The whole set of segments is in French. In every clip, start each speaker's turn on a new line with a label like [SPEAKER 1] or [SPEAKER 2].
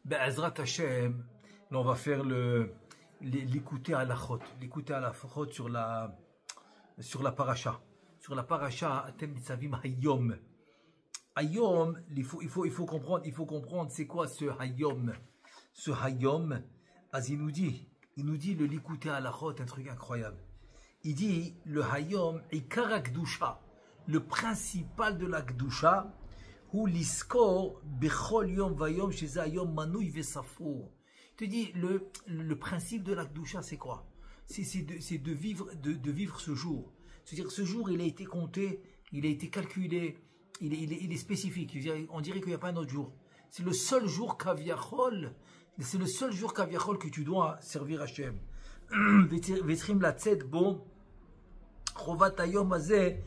[SPEAKER 1] Ben, Ezrat Hashem, là, on va faire l'écouter à la chôte. L'écouter à la chôte sur la paracha. Sur la paracha, Atem Nitzavim Hayom. Hayom, il faut comprendre, c'est quoi ce Hayom? Ce Hayom, il nous dit le l'écouter à la chôte, un truc incroyable. Il dit, le Hayom, Ikar HaKdusha, le principal de la Kdusha, ou l'iskor, Bechol Yom Vayom, chez Hayom Manouy Vesafour. Il te dit, le principe de la Kdusha, c'est quoi? C'est de vivre ce jour. C'est-à-dire, ce jour, il a été compté, il a été calculé, il est spécifique. On dirait qu'il n'y a pas un autre jour. C'est le seul jour kaviachol, que tu dois servir Hachem. Vetrim la tzed bon, chovat hayom azeh,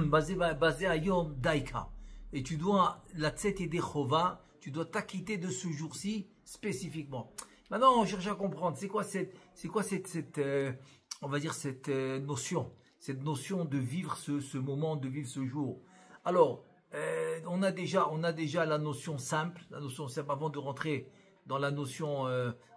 [SPEAKER 1] basé hayom daika. Et tu dois, la tzed et des chova, tu dois t'acquitter de ce jour-ci spécifiquement. Maintenant, on cherche à comprendre, c'est quoi cette on va dire cette notion de vivre ce moment, de vivre ce jour. Alors, on a déjà la notion simple avant de rentrer dans la notion,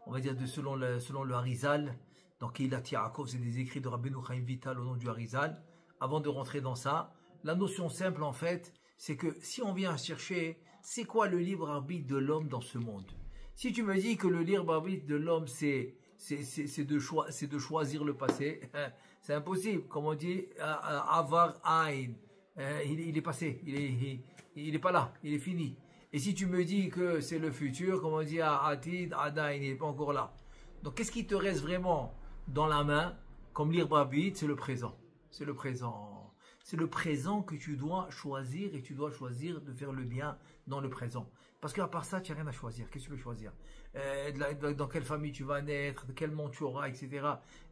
[SPEAKER 1] on va dire, selon le Harizal. Donc, Keilat Yaakov, c'est des écrits de Rabbeinu Chaim Vital au nom du Harizal. Avant de rentrer dans ça, la notion simple, en fait, c'est que si on vient chercher, c'est quoi le libre arbitre de l'homme dans ce monde? Si tu me dis que le libre arbitre de l'homme, c'est de choisir le passé, c'est impossible. Comme on dit, Avar Ain, il est passé, il est pas là, il est fini. Et si tu me dis que c'est le futur, comme on dit, Atid, Adain, il n'est pas encore là. Donc qu'est-ce qui te reste vraiment dans la main comme libre arbitre? C'est le présent. C'est le présent. C'est le présent que tu dois choisir, et tu dois choisir de faire le bien dans le présent. Parce qu'à part ça, tu n'as rien à choisir. Qu'est-ce que tu veux choisir? Dans quelle famille tu vas naître, de quel monde tu auras, etc.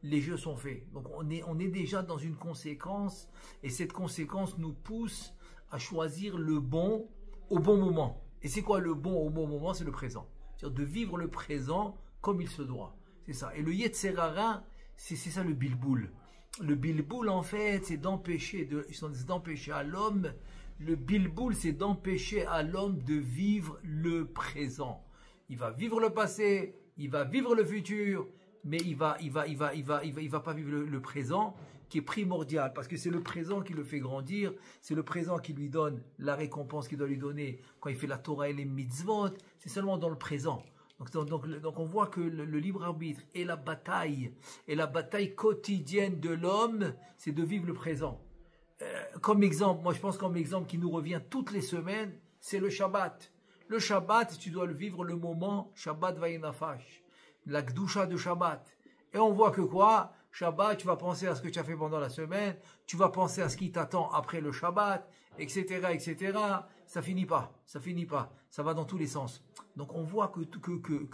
[SPEAKER 1] Les jeux sont faits. Donc on est déjà dans une conséquence, et cette conséquence nous pousse à choisir le bon au bon moment. Et c'est quoi le bon au bon moment? C'est le présent. C'est-à-dire de vivre le présent comme il se doit. C'est ça. Et le Yetzer Hara, c'est ça le bilboul. Le bilboul, en fait, c'est d'empêcher à l'homme. Le bilboul, c'est d'empêcher à l'homme de vivre le présent. Il va vivre le passé, il va vivre le futur, mais il va pas vivre le présent, qui est primordial, parce que c'est le présent qui le fait grandir, c'est le présent qui lui donne la récompense qu'il doit lui donner quand il fait la Torah et les mitzvot. C'est seulement dans le présent. Donc on voit que le libre arbitre et la bataille quotidienne de l'homme, c'est de vivre le présent. Comme exemple, moi je pense comme exemple qui nous revient toutes les semaines, c'est le Shabbat. Le Shabbat, tu dois le vivre le moment, Shabbat Vayenafash, la Gdusha de Shabbat. Et on voit que quoi? Shabbat, tu vas penser à ce que tu as fait pendant la semaine, tu vas penser à ce qui t'attend après le Shabbat, etc., etc. Ça finit pas, ça va dans tous les sens. Donc on voit que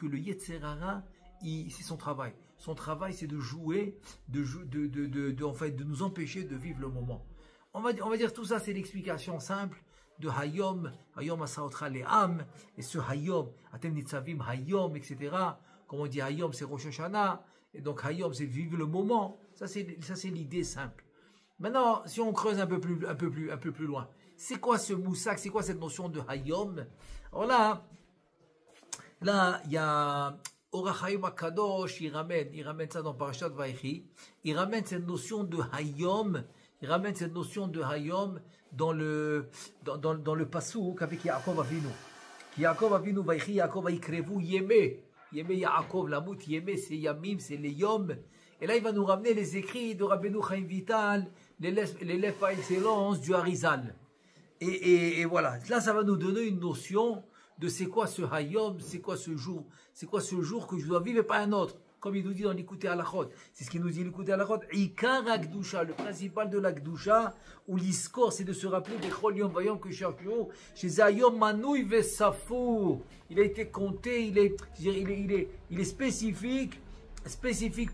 [SPEAKER 1] le Yetzer Hara, c'est son travail. Son travail, c'est de jouer, en fait, de nous empêcher de vivre le moment. On va dire tout ça, c'est l'explication simple de Hayom Asaotra Le'am, et ce Hayom, Atem Nitzavim Hayom, etc. Comme on dit Hayom, c'est Rosh Hashanah, et donc Hayom, c'est vivre le moment. Ça, c'est l'idée simple. Maintenant, si on creuse un peu plus loin, c'est quoi ce moussak, c'est quoi cette notion de Hayom? Alors là, il y a Orach Hayom HaKadosh, il ramène ça dans Parashat Vayechi, il ramène cette notion de Hayom, dans le Passouk avec Yaakov Avinu. Yaakov Avinu, Vayechi, Yaakov Vaikrevu, Yeme Yaakov, la mout Yeme, c'est Yamim, c'est les Yom. Et là, il va nous ramener les écrits de Rabbeinu Chaim Vital, les lettres par excellence du Harizal. Et voilà, là, ça va nous donner une notion de c'est quoi ce Hayom, c'est quoi ce jour que je dois vivre et pas un autre. Comme il nous dit dans l'écouter à la chod. C'est ce qu'il nous dit l'écouter à la chod. Ikar HaKdusha, le principal de la Kdusha, ou l'iskor, c'est de se rappeler des Chol Yom Vayom que chaque jour, chez Hayom Manouy Vesafour. Il a été compté, il est spécifique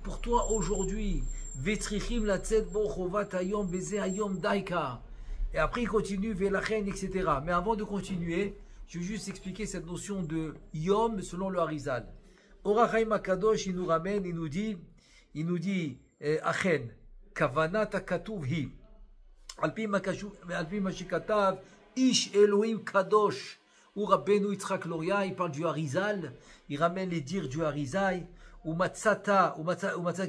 [SPEAKER 1] pour toi aujourd'hui. Vetrichim la tzed bo chovat hayom beze hayom daika. Et après il continue velachen, etc. Mais avant de continuer, je vais juste expliquer cette notion de yom selon le Harizal. Orach Hayim HaKadosh, il nous ramène, il nous dit, achen, kavanat hakatuv hi, al pi ma shekatav, ish Elohim kadosh, Ou Rabbeinu Yitzhak Loria, il parle du Harizal, il ramène les dires du Harizal. Ou Matzata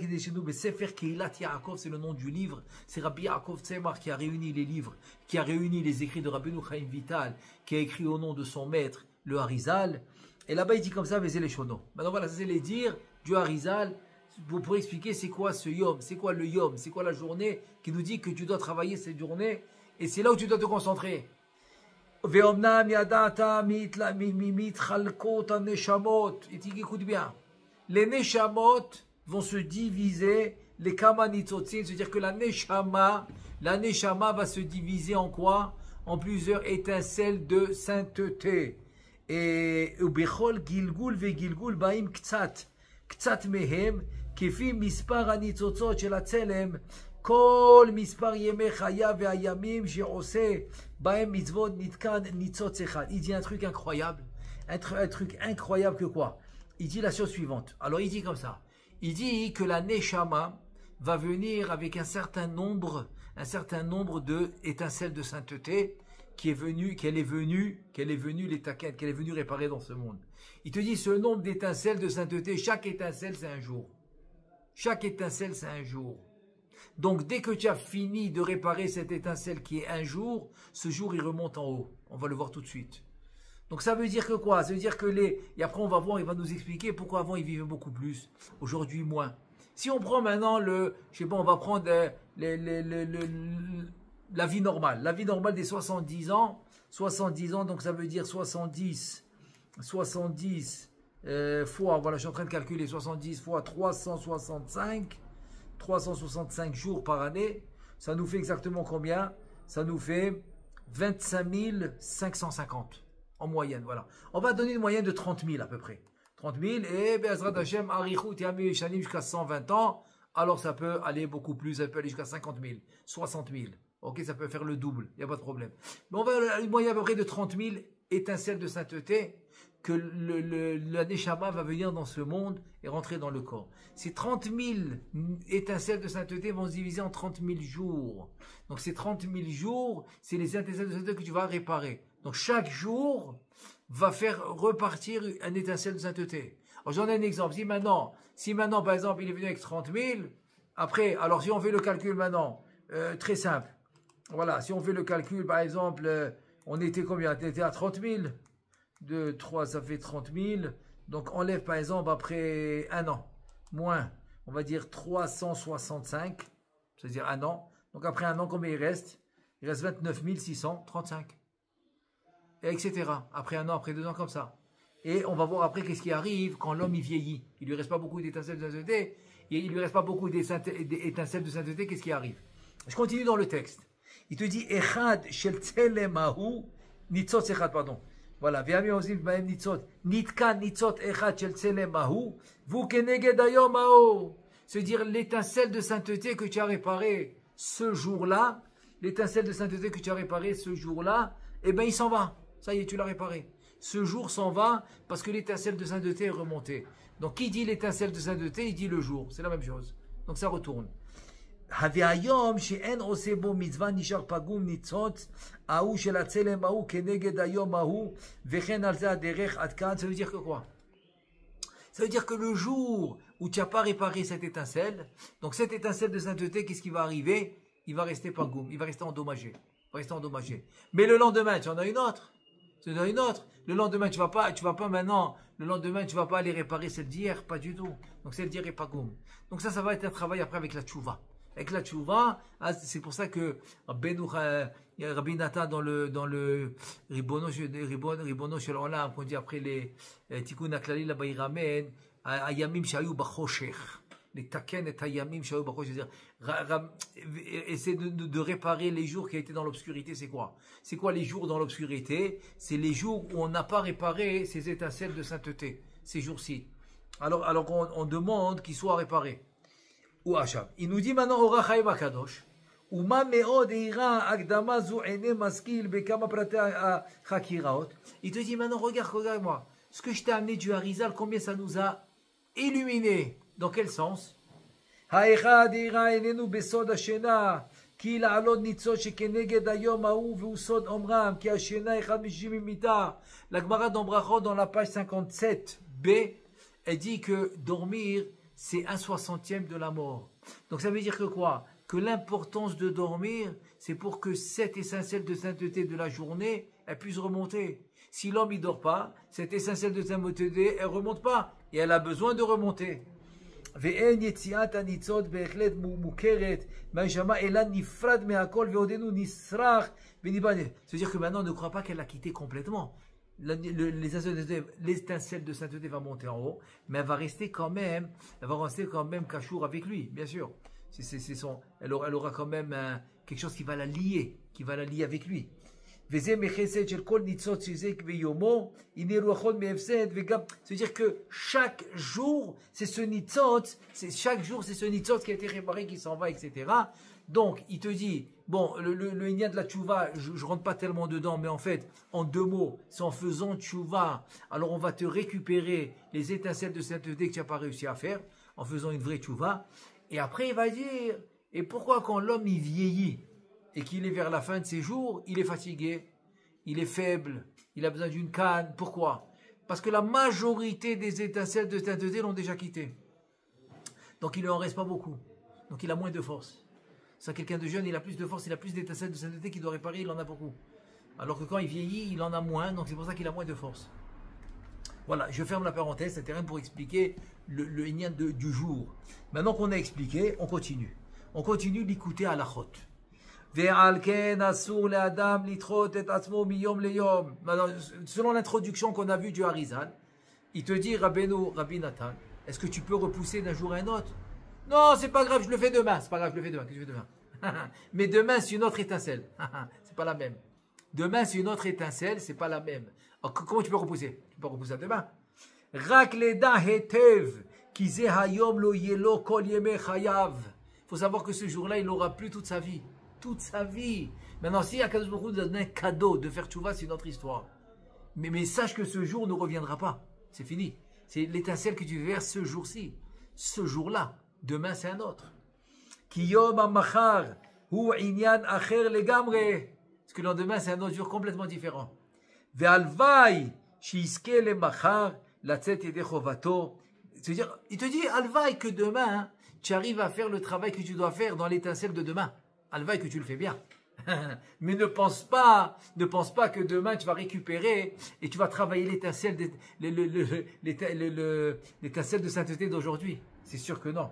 [SPEAKER 1] Kideshenu Besefer Keilat Yaakov, c'est le nom du livre. C'est Rabbi Yaakov Tzemach qui a réuni les livres, qui a réuni les écrits de Rabbeinu Chaim Vital, qui a écrit au nom de son maître, le Harizal. Et là-bas, il dit comme ça, Vezé les Shono. Maintenant, voilà, ça c'est les dires du Harizal. Vous pourrez expliquer c'est quoi ce Yom, c'est quoi le Yom, c'est quoi la journée qui nous dit que tu dois travailler cette journée et c'est là où tu dois te concentrer. Ve'omnam yadata mitchalkot neshamot. Et écoute bien. Les neshamot vont se diviser, les kamanitzotzin, c'est-à-dire que la neshama va se diviser en quoi? En plusieurs étincelles de sainteté. Et ubechol gilgul ve'gilgul ba'im ktsat mehem, kefi mispar anitzotzot shel hatzelem, kol mispar yemei chaya ve'ayamim she'oseh ba'em mitzvot nitkan nitzotz echad. Il dit un truc incroyable, un truc incroyable que quoi? Il dit la chose suivante. Alors il dit comme ça. Il dit que la Neshama va venir avec un certain nombre de étincelles de sainteté qu'elle est venue les taquettes, qu'elle est venue réparer dans ce monde. Il te dit ce nombre d'étincelles de sainteté, chaque étincelle c'est un jour. Chaque étincelle c'est un jour. Donc dès que tu as fini de réparer cette étincelle qui est un jour, ce jour il remonte en haut. On va le voir tout de suite. Donc ça veut dire que quoi? Ça veut dire que et après on va voir, il va nous expliquer pourquoi avant ils vivaient beaucoup plus, aujourd'hui moins. Si on prend maintenant on va prendre la vie normale. La vie normale des 70 ans, donc ça veut dire 70 fois, voilà, je suis en train de calculer, 70 fois 365 jours par année, ça nous fait exactement combien? Ça nous fait 25 550. En moyenne, voilà. On va donner une moyenne de 30 000 à peu près. 30 000 et Be'ezrat Hashem, Arichut Yamim Shanim jusqu'à 120 ans. Alors ça peut aller beaucoup plus, ça peut aller jusqu'à 50 000, 60 000. Ok, ça peut faire le double, il n'y a pas de problème. Mais on va une moyenne à peu près de 30 000 étincelles de sainteté que la Neshama va venir dans ce monde et rentrer dans le corps. Ces 30 000 étincelles de sainteté vont se diviser en 30 000 jours. Donc ces 30 000 jours, c'est les étincelles de sainteté que tu vas réparer. Donc chaque jour va faire repartir une étincelle de sainteté. Alors j'en ai un exemple. Si maintenant par exemple il est venu avec 30 000, après, alors si on fait le calcul maintenant, très simple. Voilà, si on fait le calcul par exemple, on était combien? On était à 30 000. 2, 3, ça fait 30 000. Donc enlève par exemple après un an, moins, on va dire 365, c'est-à-dire un an. Donc après un an, combien il reste? Il reste 29 635. Et etc. Après un an, après 2 ans, comme ça. Et on va voir après qu'est-ce qui arrive quand l'homme il vieillit. Il lui reste pas beaucoup d'étincelles de sainteté. Il lui reste pas beaucoup d'étincelles de sainteté. Qu'est-ce qui arrive? Je continue dans le texte. Il te dit Echad shel tzelemahu nitzot echad, pardon. Voilà. Ve'ami ozim b'hem nitzot nitkan nitzot echad shel tzelemahu vu keneged hayom ha'or. C'est-à-dire l'étincelle de sainteté que tu as réparée ce jour-là, l'étincelle de sainteté que tu as réparée ce jour-là, eh bien il s'en va. Ça y est, tu l'as réparé. Ce jour s'en va parce que l'étincelle de sainteté est remontée. Donc, qui dit l'étincelle de sainteté, il dit le jour. C'est la même chose. Donc, ça retourne. Ça veut dire que quoi? Ça veut dire que le jour où tu n'as pas réparé cette étincelle, donc cette étincelle de sainteté, qu'est-ce qui va arriver? Il va rester pagoum, il va rester endommagé. Mais le lendemain, tu en as une autre. Le lendemain, tu vas pas maintenant, le lendemain, tu vas pas aller réparer celle d'hier, pas du tout. Donc celle d'hier est pas goum. Donc ça va être un travail après avec la tchouva. Avec la tchouva, c'est pour ça que Rabbi Nathan dans le Ribono Shel Olam, qu'on dit après les Tikkun HaKlali, là-bas il ramène Ayamim Shayu Bachoshech. Les taken et Ayamim Shayu Bachoshech, c'est-à-dire essayer de réparer les jours qui étaient dans l'obscurité. C'est quoi? C'est quoi les jours dans l'obscurité? C'est les jours où on n'a pas réparé ces étincelles de sainteté, ces jours-ci. Alors on demande qu'ils soient réparés. Ou Hacham. Il nous dit maintenant Ora Chaim HaKadosh. Uma meod ira akdama zu ene maskil bekama prate chakiraot. Il te dit maintenant regarde-moi. Ce que je t'ai amené du Harizal, combien ça nous a illuminé? Dans quel sens? Haechad ira enenu besod hashena כי לעלות ניצות שכנגד היום ההוא והוא סוד אומרם, כי השינה אחד משישים ממיתה. La Gemara dans Brachot, dans la page 57b, elle dit que dormir, c'est 1/60 de la mort. Donc ça veut dire que quoi? Que l'importance de dormir, c'est pour que cette essentielle de sainteté de la journée, elle puisse remonter. Si l'homme ne dort pas, cette essentielle de sainteté, elle ne remonte pas. Et elle a besoin de remonter. ואין יציאת הניצות בהחלט מוכרת מהשמה אלא נפרד מהכל ועודנו נשרח וניבד. C'est-à-dire que maintenant, ne crois pas qu'elle a quitté complètement. L'étincelle de sainteté va monter en haut, mais elle va rester quand même cachour avec lui, bien sûr. Elle aura quand même quelque chose qui va la lier avec lui. C'est-à-dire que chaque jour, c'est ce nitzot qui a été réparé, qui s'en va, etc. Donc, il te dit, bon, le Inyan de la tchouva, je ne rentre pas tellement dedans, mais en fait, en deux mots, c'est en faisant tchouva, alors on va te récupérer les étincelles de sainteté que tu n'as pas réussi à faire, en faisant une vraie tchouva. Et après, il va dire, et pourquoi quand l'homme il vieillit, et qu'il est vers la fin de ses jours, il est fatigué, il est faible, il a besoin d'une canne. Pourquoi? Parce que la majorité des étincelles de sainteté l'ont déjà quitté. Donc il ne lui en reste pas beaucoup. Donc il a moins de force. Ça, quelqu'un de jeune, il a plus de force, il a plus d'étincelles de sainteté qu'il doit réparer, il en a beaucoup. Alors que quand il vieillit, il en a moins, donc c'est pour ça qu'il a moins de force. Voilà, je ferme la parenthèse, c'était rien pour expliquer le Inyan du jour. Maintenant qu'on a expliqué, on continue. On continue d'écouter à la chôte. Selon l'introduction qu'on a vue du Harizal, il te dit, Rabbi Nathan, est-ce que tu peux repousser d'un jour à un autre? Non, c'est pas grave, je le fais demain. C'est pas grave, je le fais demain. Qu'est-ce que je fais demain? Mais demain, c'est une autre étincelle. C'est pas la même. Demain, c'est une autre étincelle, c'est pas la même. Alors, comment tu peux repousser? Tu peux repousser à demain. Rak leda hetev, ki ze hayom lo yelo kol yeme chayav. Il faut savoir que ce jour-là, il n'aura plus toute sa vie. Toute sa vie. Maintenant, si Akadosh Baruch Hu nous donne un cadeau de faire tchouva, c'est une autre histoire. Mais sache que ce jour ne reviendra pas. C'est fini. C'est l'étincelle que tu verses ce jour-ci. Ce jour-là. Demain, c'est un autre. Ki yom ha-machar hu inyan acher legamre. Parce que le lendemain, c'est un autre jour complètement différent. Ve'alvai shiiske le machar latzet yedei chovato. C'est-à-dire, il te dit, alvaï, que demain, tu arrives à faire le travail que tu dois faire dans l'étincelle de demain. Alvaï, que tu le fais bien. Mais ne pense pas que demain tu vas récupérer et tu vas travailler l'étincelle de sainteté d'aujourd'hui. C'est sûr que non.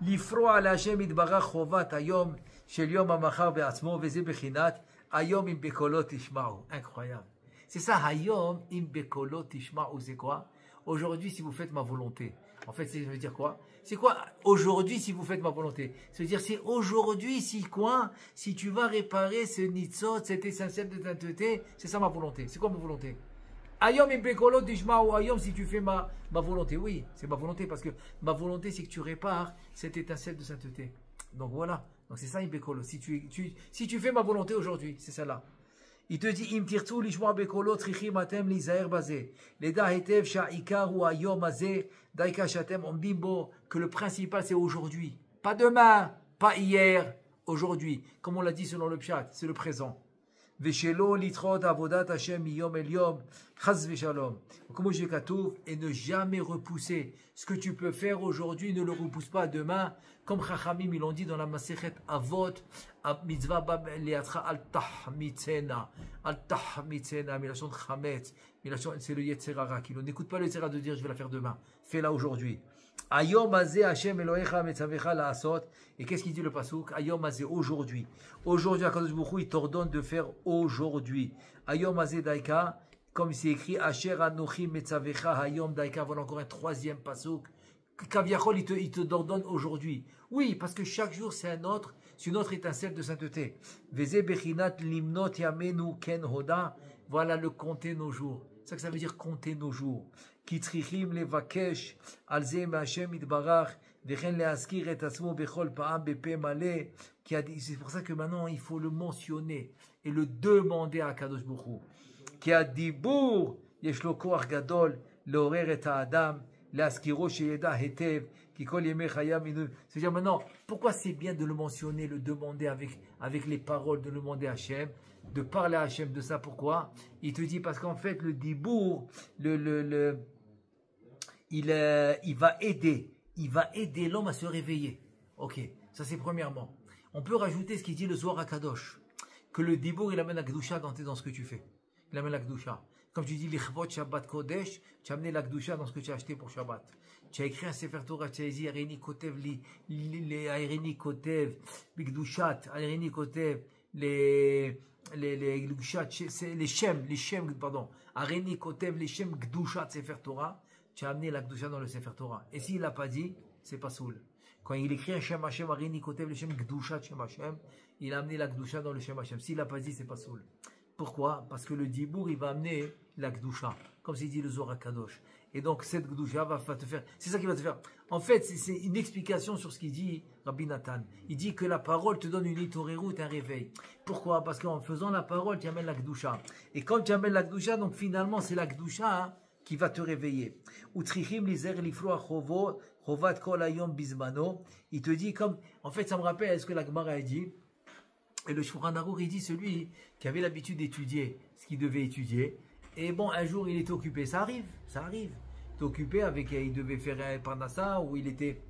[SPEAKER 1] L'ifro al Hashem itbarach chovat hayom shel yom hamachar be'atzmo veze bechinat hayom im bekolot tishma'u. Incroyable. C'est ça, hayom im bekolot tishma'u, c'est quoi? Aujourd'hui, si vous faites ma volonté. En fait, ça veut dire quoi? C'est quoi aujourd'hui si vous faites ma volonté? Ça veut dire c'est aujourd'hui si quoi? Si tu vas réparer ce nitzot, cette essentielle de sainteté, c'est ça ma volonté. C'est quoi ma volonté? Ayom impekolo dishma ou ayom si tu fais ma volonté. Oui, c'est ma volonté parce que ma volonté c'est que tu répares cette étincelle de sainteté. Donc voilà. Donc c'est ça impekolo. Si tu fais ma volonté aujourd'hui, c'est ça là. Il te dit, Im tirtsu lishma bekolo trichim atem lizaer bazé. Leda hetev sha'ikar ou ayom azé, daika shatem ombimbo, que le principal c'est aujourd'hui. Pas demain, pas hier, aujourd'hui. Comme on l'a dit selon le pshat, c'est le présent. Veshelo litrot avodat Hashem miyom el yom, chaz veshalom. Comme j'ai katouf, et ne jamais repousser. Ce que tu peux faire aujourd'hui, ne le repousse pas demain. Comme Chachamim, ils l'ont dit dans la Masechet Avot, mitzvah liatra al tahmitzena, milachon chametz, c'est le yetzerara qui n'écoute pas le yetzerara de dire je vais la faire demain. Fais-la aujourd'hui. Ayom azeh Hashem Elohecha metzavecha laasot. Et qu'est-ce qu'il dit le pasuk? Ayom azeh, aujourd'hui. Aujourd'hui, Akadosh Baruch Hu, il t'ordonne de faire aujourd'hui. Ayom azeh daika, comme c'est écrit, Asher anochi metzavecha hayom daika. Voilà encore un troisième pasuk. Kaviachol, il te ordonne aujourd'hui. Oui, parce que chaque jour c'est une autre étincelle de sainteté. Veze bechinat limnot yamenu ken hoda. Voilà le compter nos jours. C'est ça que ça veut dire compter nos jours. Kitrichim levakesh alze Hashem itbarach vechen leaskir et atzmo bechol paam bepe malé. C'est pour ça que maintenant il faut le mentionner et le demander à Kadosh Baruch Hu. Ki adibur yesh lo koach gadol leorer et haadam C'est-à-dire maintenant, pourquoi c'est bien de le mentionner, le demander avec les paroles, de le demander à Hachem, de parler à Hachem de ça, pourquoi? Il te dit parce qu'en fait, le dibour, il va aider l'homme à se réveiller. Ok, ça c'est premièrement. On peut rajouter ce qu'il dit le Zohar HaKadosh, que le dibour il amène la Kedusha dans ce que tu fais. Il amène la Kedusha. Comme tu dis, l'Ichvot Shabbat Kodesh, tu as amené la Kedusha dans ce que tu as acheté pour Shabbat. Tu as écrit un Sefer Torah, tu as dit, Arini Kotev, Arini Kotev, Bigdushat, Arini Kotev, les Shem, pardon, Arini Kotev, les Shem Gdushat Sefer Torah, tu as amené la Kedusha dans le Sefer Torah. Et s'il l'a pas dit, c'est pas soul. Quand il écrit un Shem Hashem, Arini Kotev, les Shem Gdushat Shem Hashem, il a amené la Kedusha dans le Shem Hashem. S'il l'a pas dit, c'est pas soul. Pourquoi? Parce que le dibour, il va amener la Kedusha, comme c'est dit le Zohar HaKadosh. Et donc, cette Kedusha va te faire, c'est ça qui va te faire. En fait, c'est une explication sur ce qu'il dit Rabbi Nathan. Il dit que la parole te donne une itorérut, un réveil. Pourquoi? Parce qu'en faisant la parole, tu amènes la Kedusha. Et quand tu amènes la Kedusha, donc finalement, c'est la Kedusha qui va te réveiller. Utrichim lizer lifroa chovo, chovat kol hayom bizmano. Il te dit comme, en fait, ça me rappelle ce que la Gemara a dit. Et le Shulchan Aruch, il dit celui qui avait l'habitude d'étudier ce qu'il devait étudier. Et bon, un jour, il était occupé. Ça arrive. Il était occupé il devait faire un parnassa, ou il était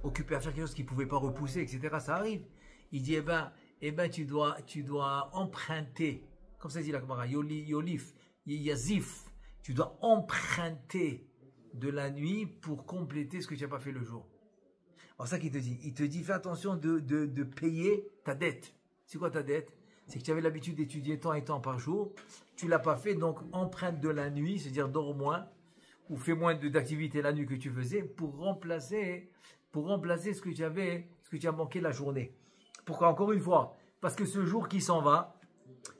[SPEAKER 1] occupé à faire quelque chose qu'il ne pouvait pas repousser, etc. Ça arrive. Il dit, eh ben, tu dois emprunter, comme ça dit la Gemara, Yolif, Yazif, tu dois emprunter de la nuit pour compléter ce que tu n'as pas fait le jour. Alors ça qu'il te dit, il te dit fais attention de payer ta dette. C'est quoi ta dette? C'est que tu avais l'habitude d'étudier tant et tant par jour, tu ne l'as pas fait, donc emprunte de la nuit, c'est-à-dire dors moins, ou fais moins d'activités la nuit que tu faisais, pour remplacer ce que tu as manqué la journée. Pourquoi? Encore une fois, parce que ce jour qui s'en va,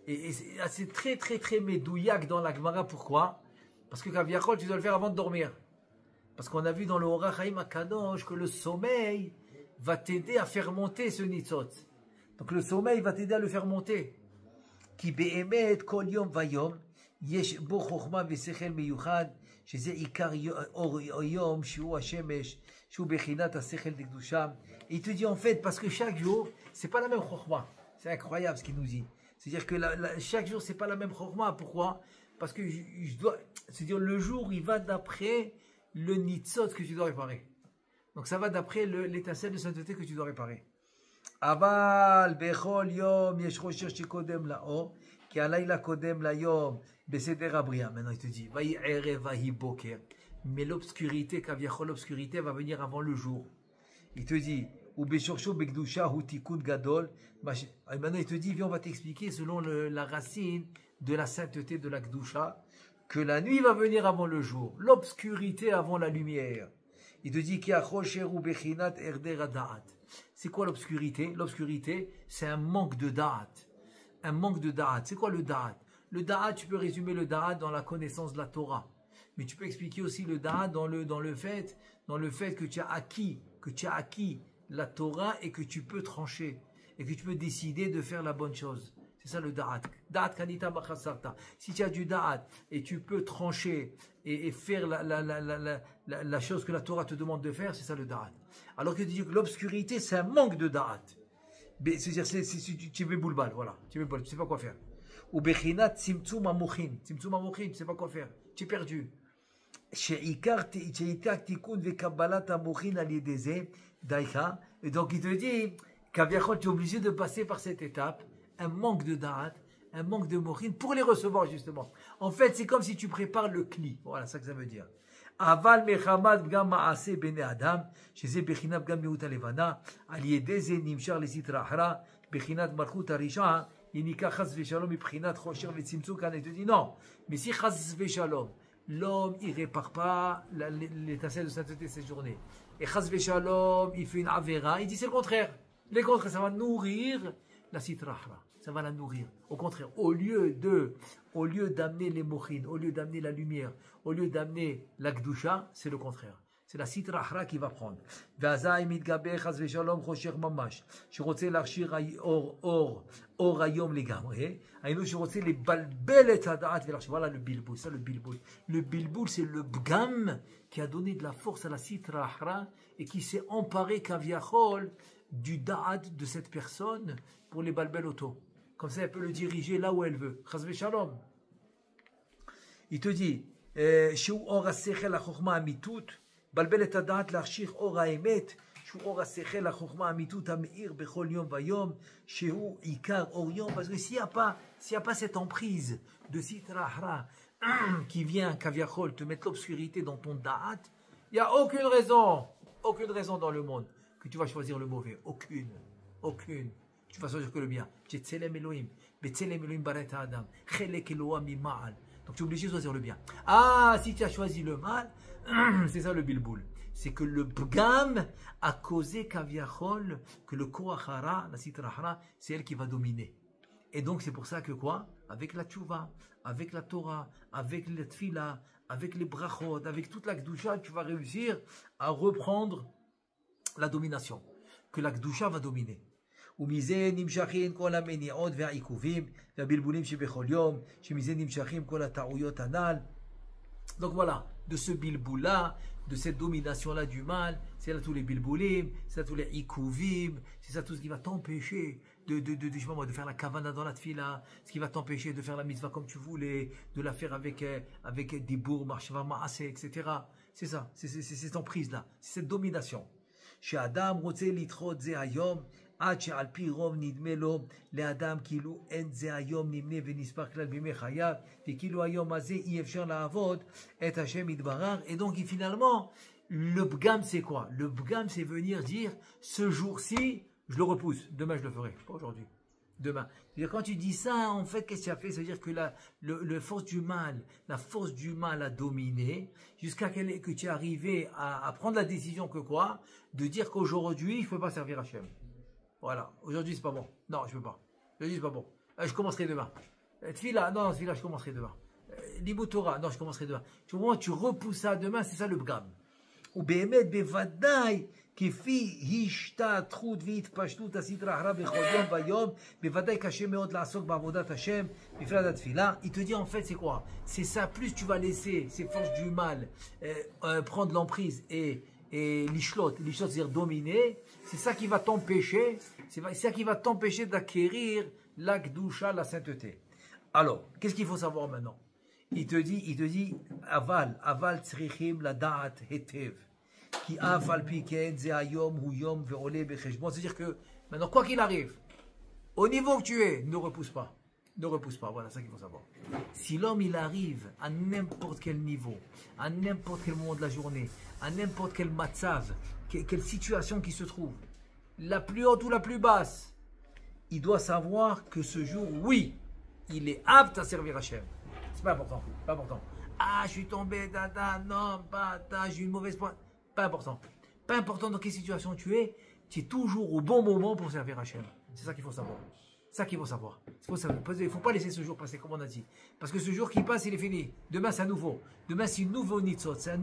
[SPEAKER 1] et c'est très très très médouillac dans la Gemara, pourquoi? Parce que Kaviachol, tu dois le faire avant de dormir. Parce qu'on a vu dans le Orach Chaim HaKadosh que le sommeil va t'aider à faire monter ce nitzot. Donc le sommeil va t'aider à le faire monter. Ki be'emet kol yom vayom yesh bo chokhma v'sechel meyuchad sheze ikar yom shu hashemesh shu bechinat hasechel dekdusha. Il te dit en fait parce que chaque jour c'est pas la même chokhma. C'est incroyable ce qu'il nous dit. C'est-à-dire que chaque jour c'est pas la même chokhma. Pourquoi? Parce que c'est-à-dire le jour il va d'après le nitzot que tu dois réparer. Donc ça va d'après l'étincelle de sainteté que tu dois réparer. Aval bechol yom yesh rosher shikodem lao ki alayla kodem layom beseder abria. Maintenant il te dit vayi erev vayi boker. Mais l'obscurité, kaviachol, l'obscurité va venir avant le jour. Il te dit ou beshorsho bekdusha hu tikun gadol. Maintenant il te dit viens on va t'expliquer selon la racine de la sainteté de la kedusha, que la nuit va venir avant le jour, l'obscurité avant la lumière. Il te dit c'est quoi l'obscurité? L'obscurité, c'est un manque de da'at. Un manque de da'at. C'est quoi le da'at? Le da'at, tu peux résumer le da'at dans la connaissance de la Torah. Mais tu peux expliquer aussi le da'at dans le fait que tu as acquis la Torah et que tu peux trancher. Et que tu peux décider de faire la bonne chose. C'est ça le da'at. Da'at kanita bachasarta. Si tu as du da'at et tu peux trancher et faire la chose que la Torah te demande de faire, c'est ça le da'at. Alors que tu dis que l'obscurité, c'est un manque de da'at. C'est-à-dire, tu es boulbal, voilà. Tu ne sais pas quoi faire. Ou bechinat tzimtzum amochin. Tzimtzum amochin, tu ne sais pas quoi faire. Tu es perdu. Et donc il te dit qu'Aviachol, tu es obligé de passer par cette étape. Un manque de da'at, un manque de mochin pour les recevoir justement. En fait, c'est comme si tu prépares le kli. Voilà, c'est ça que ça veut dire. Aval mechamad gam ma'ase bene adam, sheze bechinat gam meuta levana, al yedeze nimshar lesitrahra, bechinat malchut harisha, yinika chas veshalom bechinat chosher vetzimtzum. Quand il te dit non, mais si chas veshalom, l'homme il répare pas l'étincelle de sainteté cette journée, et chas veshalom il fait une avera, il dit c'est le contraire. Le contraire, ça va nourrir la sitrahra. Ça va la nourrir. Au contraire, au lieu d'amener les mochines, au lieu d'amener la lumière, au lieu d'amener la kedusha, c'est le contraire. C'est la sitra achra qui va prendre. V'azai mitgaber chas v'shalom chosher mamash. שרוצה להכשיר אור היום לגמרי. היינו שרוצה לבלבל את הדעת ולהכשיר. Voilà le bilboul, ça le bilboul. Le bilboul, c'est le bgam qui a donné de la force à la sitra achra et qui s'est emparé kaviachol du da'at de cette personne pour les balbel auto. Comme ça, elle peut le diriger là où elle veut. Chas v'shalom. Il te dit, שהוא אור השכל החוכמה אמיתות, בלבל את הדעת להכשיר אור האמת, שהוא אור השכל החוכמה האמיתות המאיר בכל יום ויום, שהוא עיקר אור יום, parce que s'il n'y a pas cette emprise de sitra achra qui vient, kaviachol, te mettre l'obscurité dans ton da'at, il n'y a aucune raison dans le monde que tu vas choisir le mauvais, aucune. Tu vas choisir que le bien. Tzelem Elohim, Betzelem Elohim baret Adam, Chelek Eloah mima'al. Donc tu es obligé de choisir le bien. Ah, si tu as choisi le mal, c'est ça le bilboul. C'est que le bgam a causé kaviachol, que le koachara, la sitra achra, c'est elle qui va dominer. Et donc c'est pour ça que quoi? Avec la tchouva, avec la Torah, avec la tfila, avec les brachot, avec toute la kdusha, tu vas réussir à reprendre la domination. Que la kdusha va dominer. ומזה נמשכים כל המניעות והעיכובים והבלבולים שבכל יום, שמזה נמשכים כל הטעויות הנ"ל. Donc voilà, de ce bilboul-là, de cette domination-là du mal, c'est là tous les bilboulim, c'est là tous les ikouvim, c'est ça tout ce qui va t'empêcher de faire la kavana dans la tfila, ce qui va t'empêcher de faire la mitzvah comme tu voulais, de la faire avec des bourgs, marshava, maaseh, etc. C'est ça, c'est cette emprise-là, c'est cette domination. Chez Adam, רוצה לדחות זה היום, עד שעל פי רוב נדמה לו לאדם כאילו אין זה היום נמנה ונספר כלל בימי חייו, וכאילו היום הזה אי אפשר לעבוד את השם יתברך. Et donc finalement, le bgam c'est quoi? Le bgam c'est venir dire, ce jour-ci, je le repousse, demain je le ferai, pas aujourd'hui, demain. Quand tu dis ça, en fait, qu'est-ce que tu as fait? C'est-à-dire que la force du mal a dominé, jusqu'à que tu es arrivé à prendre la décision que quoi? De dire qu'aujourd'hui, je ne peux pas servir Hachem. Voilà, aujourd'hui c'est pas bon. Non, je peux pas. Aujourd'hui c'est pas bon. Je commencerai demain. Tfila, non, tfila, je commencerai demain. Limut Torah, non, je commencerai demain. Au moment où tu repousses ça demain, c'est ça le bgam. Ou באמת, בוודאי, כפי השתתחות והתפשטות הסטרא אחרא בכל יום ויום, בוודאי קשה מאוד לעסוק בעבודת השם, בפרט התפילה. Il te dit en fait c'est quoi? C'est ça, plus tu vas laisser ces forces du mal prendre l'emprise et l'ishlot, c'est-à-dire dominer, c'est ça qui va t'empêcher, d'acquérir la kedusha, la sainteté. Alors, qu'est-ce qu'il faut savoir maintenant? Il te dit, aval tzrichim la da'at hetev, ki aval piken ze hayom hu yom ve'ole becheshbon. C'est-à-dire que maintenant, quoi qu'il arrive, au niveau que tu es, ne repousse pas. Ne repousse pas, voilà, c'est ça qu'il faut savoir. Si l'homme il arrive à n'importe quel niveau, à n'importe quel moment de la journée, à n'importe quel matzav, quelle situation qui se trouve, la plus haute ou la plus basse, il doit savoir que ce jour, oui, il est apte à servir Hachem. C'est pas important, pas important. Ah, je suis tombé, non, j'ai une mauvaise pointe. Pas important. Pas important dans quelle situation tu es toujours au bon moment pour servir Hachem. C'est ça qu'il faut savoir. C'est ça qu'il faut savoir. Il ne faut pas laisser ce jour passer, comme on a dit. Parce que ce jour qui passe, il est fini. Demain, c'est un nouveau. Demain, c'est une nouvelle nitzot. C'est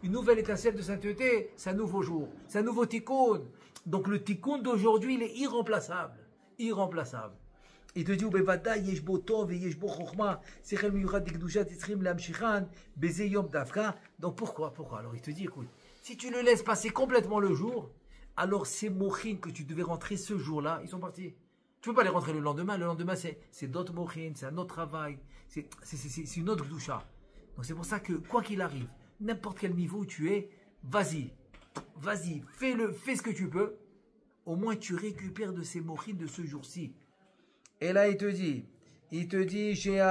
[SPEAKER 1] une nouvelle étincelle de sainteté. C'est un nouveau jour. C'est un nouveau tikkun. Donc, le tikkun d'aujourd'hui, il est irremplaçable. Irremplaçable. Il te dit, ובוודאי יש בו טוב ויש בו חוכמה, שכל מיוחד לקדושת יצרים להמשיכן בזה יום דווקא. Donc, pourquoi? Alors, il te dit, écoute, si tu le laisses passer complètement le jour, alors ces mochines que tu devais rentrer ce jour-là, ils sont partis. Tu ne peux pas les rentrer le lendemain. Le lendemain, c'est d'autres mochines, c'est un autre travail, c'est une autre gdoucha. Donc c'est pour ça que, quoi qu'il arrive, n'importe quel niveau où tu es, vas-y, fais ce que tu peux. Au moins tu récupères de ces mochines de ce jour-ci. Et là, il te dit, chez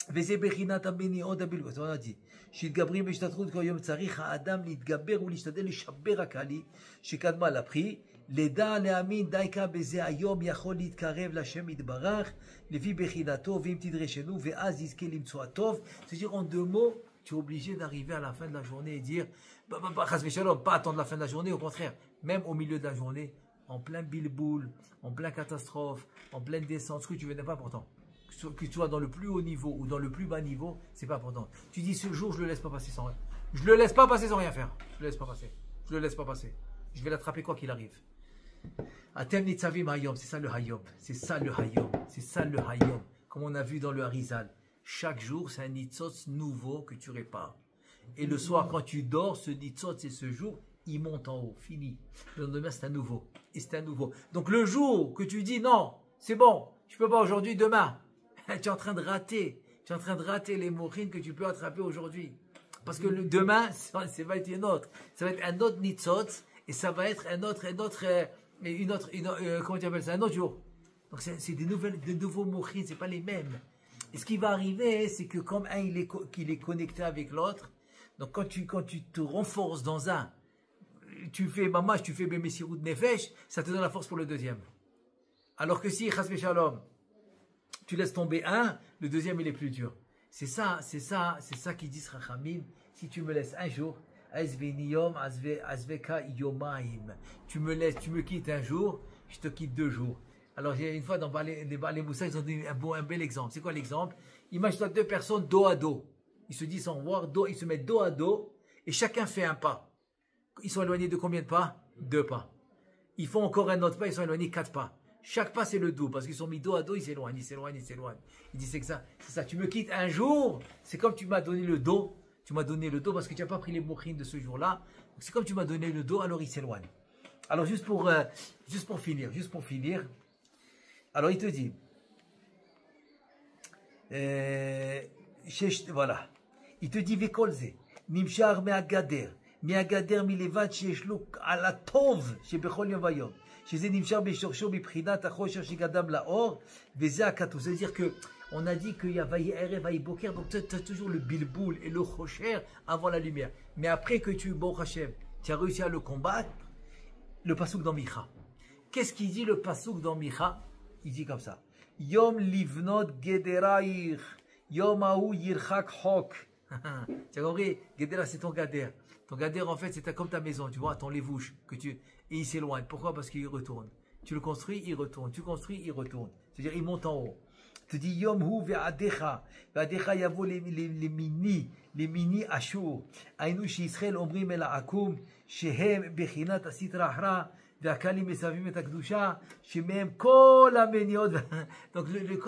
[SPEAKER 1] וזה בחינת המניעות הבלבול. זאת אומרת, שהתגברים בהשתתפות כל יום צריך האדם להתגבר ולהשתדל לשבר הקלי שקדמה לפרי, לדע להאמין דייקה בזה היום יכול להתקרב לשם יתברך לפי בחינתו ואם תדרשנו ואז יזכה למצוא הטוב. C'est-à-dire en deux mots, tu es obligé d'arriver à la fin de la journée et dire chas v'shalom, pas attendre la fin de la journée, au contraire, même au milieu de la journée, en plein bilboul, en plein catastrophe, en pleine descente, ce que tu veux n'est pas important. que tu sois dans le plus haut niveau ou dans le plus bas niveau, c'est pas important. Tu dis ce jour, je le laisse pas passer sans rien. Je le laisse pas passer sans rien faire. Je le laisse pas passer. Je le laisse pas passer. Je vais l'attraper quoi qu'il arrive. Atem nitzavim hayom, c'est ça le hayom. C'est ça le hayom. C'est ça le hayom. Comme on a vu dans le Harizal. Chaque jour, c'est un nitzot nouveau que tu répares. Et le soir, quand tu dors, ce nitzot, c'est ce jour, il monte en haut. Fini. Le lendemain, c'est un nouveau. Et c'est un nouveau. Donc le jour que tu dis non, c'est bon, je peux pas aujourd'hui, demain. Tu es en train de rater. Tu es en train de rater les mochines que tu peux attraper aujourd'hui. Parce que le demain, ça va être une autre. Ça va être un autre nitzot. Et ça va être comment tu appelles ça, un autre jour. Donc c'est des nouveaux mochines, c'est pas les mêmes. Et ce qui va arriver, c'est que comme qu'il est connecté avec l'autre, donc quand tu te renforces dans un, tu fais mamash, tu fais Bemesirut Nefesh, ça te donne la force pour le deuxième. Alors que si, Chas Shalom, tu laisses tomber un, le deuxième il est plus dur. C'est ça qui dit Rachamim, si tu me laisses un jour, tu me quittes un jour, je te quitte 2 jours. Alors une fois dans les Moussa, ils ont donné un bel exemple. C'est quoi l'exemple? Imagine-toi 2 personnes dos à dos. Ils se disent au revoir, ils se mettent dos à dos et chacun fait un pas. Ils sont éloignés de combien de pas? 2 pas. Ils font encore un autre pas, ils sont éloignés 4 pas. Chaque pas c'est le double parce qu'ils sont mis dos à dos, ils s'éloignent. Ils disent c'est ça. Tu me quittes un jour, c'est comme tu m'as donné le dos. Tu m'as donné le dos parce que tu n'as pas pris les mochines de ce jour-là. C'est comme tu m'as donné le dos, alors il s'éloigne. Alors juste pour finir. Alors il te dit, voilà, il te dit Vekolze, Nimshar me'agader milevad sheyeshlu ala tov shebechol yom vayom, שזה נמשך בשורשו מבחינת החושר שקדם לאור, וזה הכתוב. C'est-à-dire que on a dit qu'il y a Vaïe Erev, Vaïe Boker, donc tu as toujours le bilboul et le chosher avant la lumière. Mais après que tu, Baruch Hashem, tu as réussi à le combattre, le pasouk dans Micha. Qu'est-ce qu'il dit le pasouk dans Micha? Il dit comme ça. Yom livnot gederaich, yom aou yirchak hok. Tu as compris? Gedera, c'est ton gader. Ton gader, en fait, c'est comme ta maison, tu vois, ton lévouche, et il s'éloigne. Pourquoi? Parce qu'il retourne. Tu le construis, il retourne. Tu construis, il retourne. C'est-à-dire, il monte en haut. Tu dis Yom hu ve'adecha yavo les mini ashur. Ainu she'Yisrael omrim el ha'akum shehem bechinat asitra hara ve'akali mesavim et hakdusha shemehem kol ha'meniot. Donc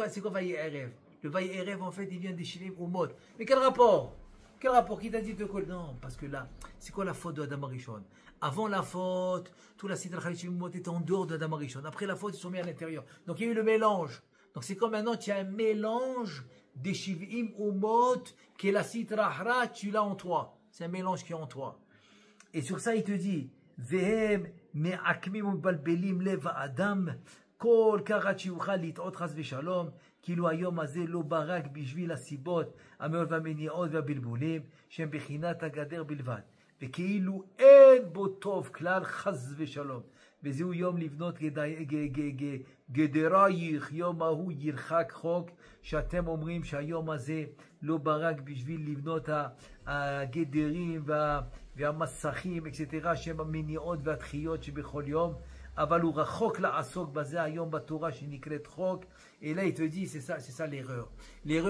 [SPEAKER 1] c'est quoi Vaïe Erev? Le Vaïe Erev en fait il vient des Shilim Umot. Mais quel rapport? Quel rapport? Qui t'a dit de quoi? Non, parce que là, c'est quoi la faute de Adam Arishon? Avant la faute, tout la Sidra Chayim Umot était en dehors de Adam Arishon. Après la faute, ils sont mis à l'intérieur. Donc il y a eu le mélange. Donc c'est comme maintenant, tu as un mélange des Shivim Umot, qui est la Sitra Hara, tu l'as en toi. C'est un mélange qui est en toi. Et sur ça, il te dit, Vehem me'akmim u'balbelim lev adam, kol karat shiuchal lit'ot chas v'shalom, כאילו היום הזה לא ברק בשביל הסיבות המאוד והמניעות והבלבולים שהם בחינת הגדר בלבד וכאילו אין בו טוב כלל חס ושלום וזהו יום לבנות גדרייך יום ההוא ירחק חוק שאתם אומרים שהיום הזה לא ברק בשביל לבנות הגדרים והמסכים אקסטרה שהם המניעות והתחיות שבכל יום אבל הוא רחוק לעסוק בזה היום בתורה שנקראת חוק. Et là il te dit c'est ça l'erreur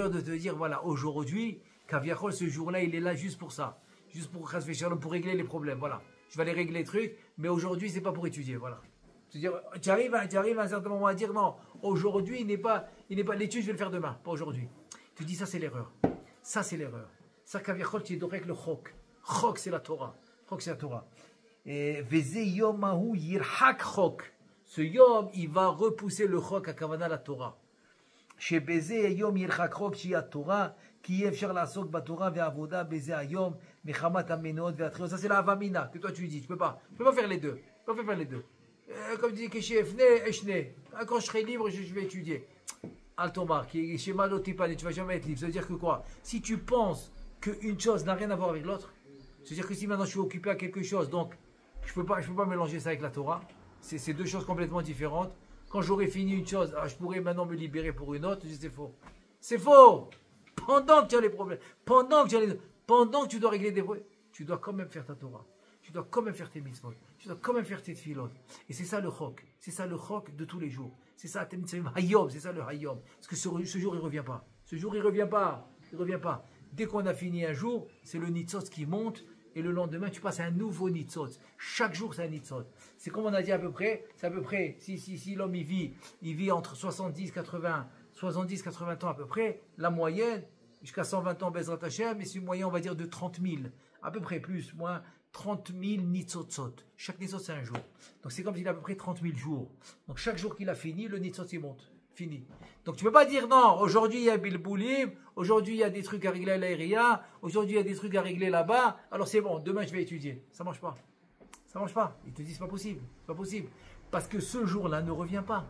[SPEAKER 1] de te dire voilà aujourd'hui Kaviachol ce jour-là il est là juste pour ça, juste pour régler les problèmes, voilà je vais aller régler les trucs mais aujourd'hui c'est pas pour étudier, voilà c'est-à-dire tu arrives à un certain moment à dire non aujourd'hui il n'est pas l'étude je vais le faire demain, pas aujourd'hui. Tu dis ça c'est l'erreur, ça Kaviachol tu es dorek le chok c'est la Torah, et Veze Yom Ahu Yirhak Chok. Ce Yom, il va repousser le Chok à Kavana la Torah. Chez Beze Yom Yirhak Chok, Shi a Torah, qui est faire la sok Batora ve'avoda Beze Yom Mechamat Amenot ve'atriot. Ça c'est la Avamina que toi tu dis. Tu peux pas faire les deux. Comme dit que chez Efne Eshne. Quand je serai libre, je vais étudier. Altomar, qui est chez Malotipane, tu vas jamais être libre. Ça veut dire que quoi? Si tu penses qu'une chose n'a rien à voir avec l'autre, c'est-à-dire que si maintenant je suis occupé à quelque chose, donc je peux pas mélanger ça avec la Torah. C'est 2 choses complètement différentes. Quand j'aurai fini une chose, je pourrais maintenant me libérer pour une autre. C'est faux. C'est faux. Pendant que tu as les problèmes, pendant que tu dois régler des problèmes, tu dois quand même faire ta Torah. tu dois quand même faire tes mitzvot, tu dois quand même faire tes tefilot. Et c'est ça le chok, c'est ça le chok de tous les jours. C'est ça, hayom, c'est ça le hayom. Parce que ce jour, il ne revient pas. Ce jour, il ne revient pas. Il revient pas. Dès qu'on a fini un jour, c'est le nitzot qui monte. Et le lendemain, tu passes à un nouveau nitzot. Chaque jour, c'est un nitzot. C'est comme on a dit à peu près. C'est à peu près, si l'homme il vit entre 70, 80 ans à peu près. La moyenne, jusqu'à 120 ans, Bezrat Hashem, mais c'est une moyenne, on va dire, de 30 000. À peu près plus, moins 30 000 nitzotzot. Chaque nitzot, c'est un jour. Donc c'est comme s'il a à peu près 30 000 jours. Donc chaque jour qu'il a fini, le nitzot, il monte. Fini. Donc tu ne peux pas dire non, aujourd'hui il y a Bilboulim, aujourd'hui il y a des trucs à régler à l'Aïria, aujourd'hui il y a des trucs à régler là-bas, alors c'est bon, demain je vais étudier. Ça ne marche pas. Ça ne marche pas. Ils te disent c'est pas possible. C'est pas possible. Parce que ce jour-là ne revient pas.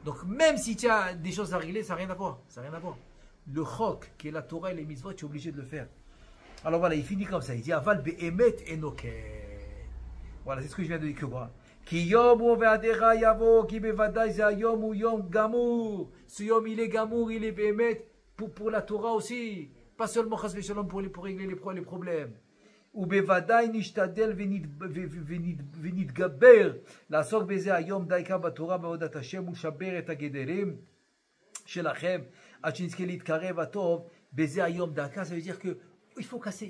[SPEAKER 1] Donc même si tu as des choses à régler, ça n'a rien à voir. Ça n'a rien à voir. Le chok, qui est la Torah et les mitzvot, tu es obligé de le faire. Alors voilà, il finit comme ça. Il dit Aval be'emet enoken. Voilà, c'est ce que je viens de dire que quoi. Ki yom ou ve'adera yavo, ki bevadai ze yom ou yom gamour. Ce yom il est gamour, il est be'emet pour la Torah aussi. Pas seulement chas v'shalom pour régler les problèmes. Ou bevadai nishtadel v'nitgaber. לעסוק בזה היום דייקה בתורה בעבודת השם ולשבר את הגדרים שלכם עד שנזכה להתקרב הטוב בזה היום דקה. Ça veut dire que il faut casser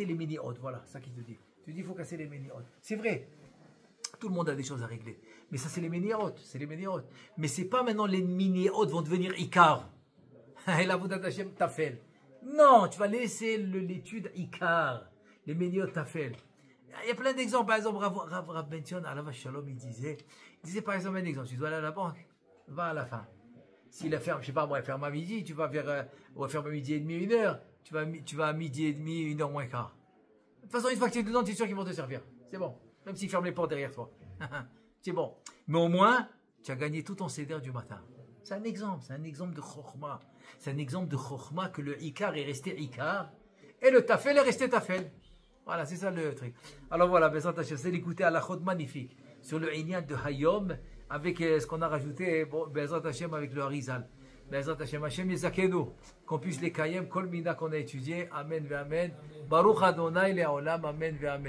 [SPEAKER 1] les mini-odes. Voilà, ça qui te dit. Tu dis il faut casser les mini-odes. C'est vrai. Tout le monde a des choses à régler. Mais ça c'est les mini-odes, c'est les mini-odes. Mais c'est pas maintenant les mini-odes vont devenir ikar. Et la Vodat Hashem tafel. Non, tu vas laisser l'étude ikar. Les mini-odes tafel. Il y a plein d'exemples. Par exemple, Rav Bention, Alav Shalom, il disait par exemple un exemple, tu dois aller à la banque, va à la fin. Si la ferme, je sais pas moi, elle ferme à midi, tu vas vers, on va faire à midi et demi, 1h, tu vas à midi et demi, 1h moins quart. De toute façon, une fois que tu es dedans, tu es sûr qu'ils vont te servir. C'est bon. Même s'ils ferment les portes derrière toi. C'est bon. Mais au moins, tu as gagné tout ton seder du matin. C'est un exemple de chokhma. C'est un exemple de chokhma que le ikar est resté ikar et le tafel est resté tafel. Voilà, c'est ça le truc. Alors voilà, Bezrat Hashem, c'est l'écouter à la chod magnifique sur le Inyan de Hayom avec ce qu'on a rajouté, bon, Bezrat Hashem avec le Harizal. Bezrat Hashem, Hashem Yezakenu, qu'on puisse les kayem, kol mina qu'on a étudié. Amen ve amen. Baruch Adonai le'olam, amen ve amen.